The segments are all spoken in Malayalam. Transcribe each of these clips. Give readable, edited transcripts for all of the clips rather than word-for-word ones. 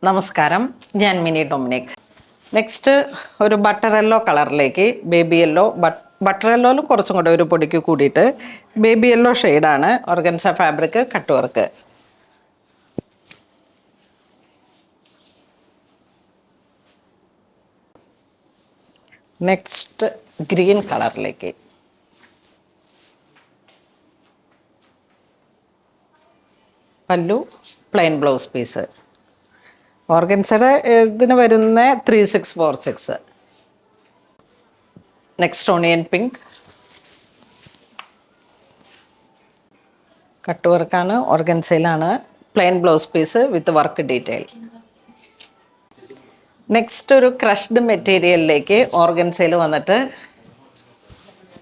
നമസ്കാരം, ഞാൻ മിനി ഡൊമിനിക്. നെക്സ്റ്റ് ഒരു ബട്ടർ യെല്ലോ കളറിലേക്ക് ബേബി യെല്ലോ, ബട്ടർ യെല്ലോയിലും കുറച്ചും കൂടെ ഒരു പൊടിക്ക് കൂടിയിട്ട് ബേബി യെല്ലോ ഷെയ്ഡാണ് organza fabric cut work. Next green കളറിലേക്ക് പല്ലു, പ്ലെയിൻ ബ്ലൗസ് പീസ്. ഓർഗൻസയുടെ ഇതിന് വരുന്ന 3646. നെക്സ്റ്റ് ഓണിയൻ പിങ്ക് കട്ട് വർക്കാണ്, ഓർഗൻസയിലാണ്, plain blouse piece with work detail. Next ഒരു ക്രഷ്ഡ് മെറ്റീരിയലിലേക്ക് ഓർഗൻസയിൽ വന്നിട്ട്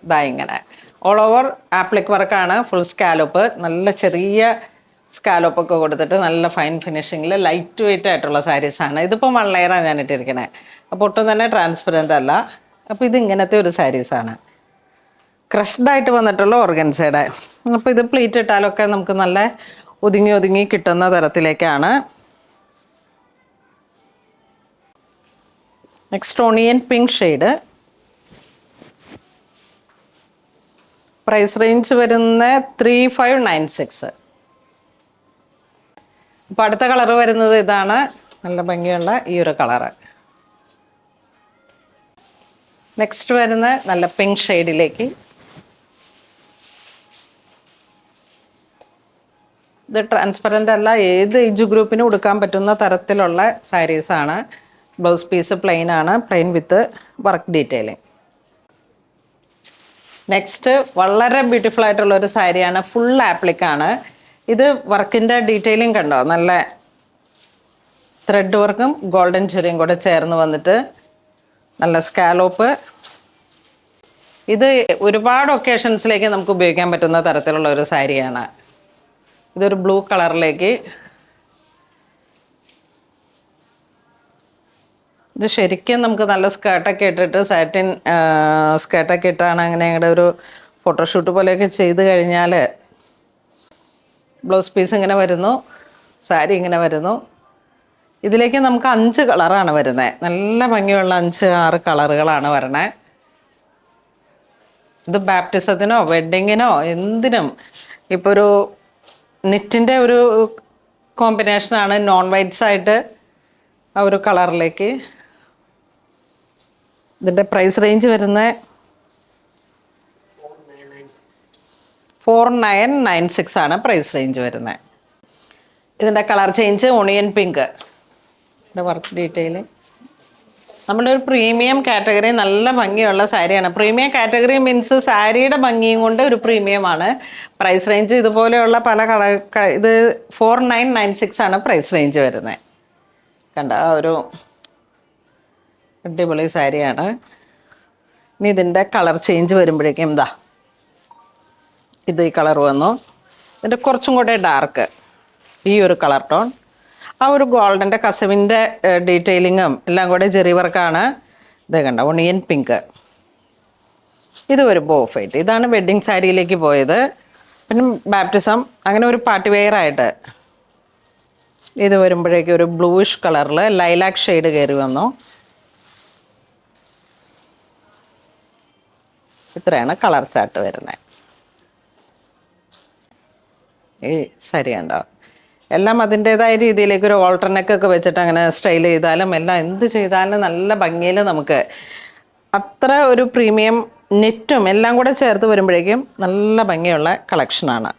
ഇതാ ഇങ്ങനെ ഓൾ ഓവർ ആപ്ലിക് വർക്കാണ്, ഫുൾ സ്കാലോപ്പ്, നല്ല ചെറിയ സ്കാലോപ്പൊക്കെ കൊടുത്തിട്ട് നല്ല ഫൈൻ ഫിനിഷിങ്ങിൽ ലൈറ്റ് വെയിറ്റ് ആയിട്ടുള്ള സാരീസാണ്. ഇതിപ്പോൾ 1 ലെയറാണ് ഞാൻ ഇട്ടിരിക്കണേ, അപ്പോൾ ഒട്ടും തന്നെ ട്രാൻസ്പെറൻ്റ് അല്ല. അപ്പോൾ ഇത് ഇങ്ങനത്തെ ഒരു സാരീസാണ്, ക്രഷ്ഡായിട്ട് വന്നിട്ടുള്ള ഓർഗൻസയുടെ. അപ്പോൾ ഇത് പ്ലീറ്റ് ഇട്ടാലൊക്കെ നമുക്ക് നല്ല ഒതുങ്ങി ഒതുങ്ങി കിട്ടുന്ന തരത്തിലേക്കാണ്. Next onion pink shade. Price range വരുന്ന 3596. അപ്പോൾ അടുത്ത കളർ വരുന്നത് ഇതാണ്, നല്ല ഭംഗിയുള്ള ഈ ഒരു കളറ്. നെക്സ്റ്റ് വരുന്ന നല്ല പിങ്ക് ഷെയ്ഡിലേക്ക്. ഇത് ട്രാൻസ്പെറൻ്റ് അല്ല, ഏത് ഏജ് ഗ്രൂപ്പിനും ഉടുക്കാൻ പറ്റുന്ന തരത്തിലുള്ള സാരീസാണ്. ബ്ലൗസ് പീസ് പ്ലെയിൻ ആണ്, plain with work detailing. Next വളരെ ബ്യൂട്ടിഫുൾ ആയിട്ടുള്ളൊരു സാരിയാണ്, ഫുൾ ആപ്ലിക്കാണ്. ഇത് വർക്കിൻ്റെ ഡീറ്റെയിലിംഗ് കണ്ടോ, നല്ല ത്രെഡ് വർക്കും ഗോൾഡൻ ചെറിയും കൂടെ ചേർന്ന് വന്നിട്ട് നല്ല സ്കാലോപ്പ്. ഇത് ഒരുപാട് ഒക്കേഷൻസിലേക്ക് നമുക്ക് ഉപയോഗിക്കാൻ പറ്റുന്ന തരത്തിലുള്ള ഒരു സാരിയാണ്. ഇതൊരു ബ്ലൂ കളറിലേക്ക്. ഇത് ശരിക്കും നമുക്ക് നല്ല സ്കേർട്ടൊക്കെ ഇട്ടിട്ട് സാറ്റിൻ സ്കേർട്ടൊക്കെ ഇട്ടാണ് അങ്ങനെ ഞങ്ങളുടെ ഒരു ഫോട്ടോഷൂട്ട് പോലെയൊക്കെ ചെയ്ത് കഴിഞ്ഞാൽ ബ്ലൗസ് പീസ് ഇങ്ങനെ വരുന്നു, സാരി ഇങ്ങനെ വരുന്നു. ഇതിലേക്ക് നമുക്ക് 5 കളറാണ് വരുന്നത്, നല്ല ഭംഗിയുള്ള 5-6 കളറുകളാണ് വരണേ. ഇത് ബാപ്റ്റിസത്തിനോ വെഡ്ഡിങ്ങിനോ എന്തിനും. ഇപ്പോൾ ഒരു നെറ്റിൻ്റെ ഒരു കോമ്പിനേഷനാണ്, നോൺ വൈറ്റ്സ് ആയിട്ട് ആ ഒരു കളറിലേക്ക്. ഇതിൻ്റെ പ്രൈസ് റേഞ്ച് വരുന്നത് 4996 ആണ് പ്രൈസ് റേഞ്ച് വരുന്നത്. ഇതിൻ്റെ കളർ ചേഞ്ച് ഓണിയൻ പിങ്ക്, ഇതിൻ്റെ വർക്ക് ഡീറ്റെയിൽ. നമ്മുടെ ഒരു പ്രീമിയം കാറ്റഗറി, നല്ല ഭംഗിയുള്ള സാരിയാണ്. പ്രീമിയം കാറ്റഗറി മീൻസ് സാരിയുടെ ഭംഗിയും കൊണ്ട് ഒരു പ്രീമിയമാണ്. പ്രൈസ് റേഞ്ച് ഇതുപോലെയുള്ള പല കളർ, ഇത് 4996 ആണ് പ്രൈസ് റേഞ്ച് വരുന്നത്. കണ്ട ഒരു അടിപൊളി സാരിയാണ്. ഇനി ഇതിൻ്റെ കളർ ചേഞ്ച് വരുമ്പോഴേക്കും ഇതാ ഇത് ഈ കളർ വന്നു. ഇതിൻ്റെ കുറച്ചും കൂടെ ഡാർക്ക് ഈ ഒരു കളർ ടോൺ, ആ ഒരു ഗോൾഡൻ്റെ കസവിൻ്റെ ഡീറ്റെയിലിങ്ങും എല്ലാം കൂടെ ജെറി വർക്കാണ്. ഇത് കണ്ട ഒണിയൻ പിങ്ക്. ഇത് ഒരു ബോഫ് ആയിട്ട്, ഇതാണ് വെഡ്ഡിങ് സാരിയിലേക്ക് പോയത്. പിന്നെ ബാപ്റ്റിസം അങ്ങനെ ഒരു പാർട്ടി വെയർ ആയിട്ട് ഇത് വരുമ്പോഴേക്കും ഒരു ബ്ലൂയിഷ് കളറിൽ ലൈലാക്ക് ഷെയ്ഡ് കയറി വന്നു. ഇത്രയാണ് കളർ ചാർട്ട് വരുന്നത്. ഈ സാരി ഉണ്ടോ, എല്ലാം അതിൻ്റേതായ രീതിയിലേക്ക് ഒരു ഓൾട്ടർനെക്കൊക്കെ വെച്ചിട്ട് അങ്ങനെ സ്റ്റൈൽ ചെയ്താലും എല്ലാം എന്ത് ചെയ്താലും നല്ല ഭംഗിയിൽ നമുക്ക് അത്ര ഒരു പ്രീമിയം നെറ്റും എല്ലാം കൂടെ ചേർത്ത് വരുമ്പോഴേക്കും നല്ല ഭംഗിയുള്ള കളക്ഷനാണ്.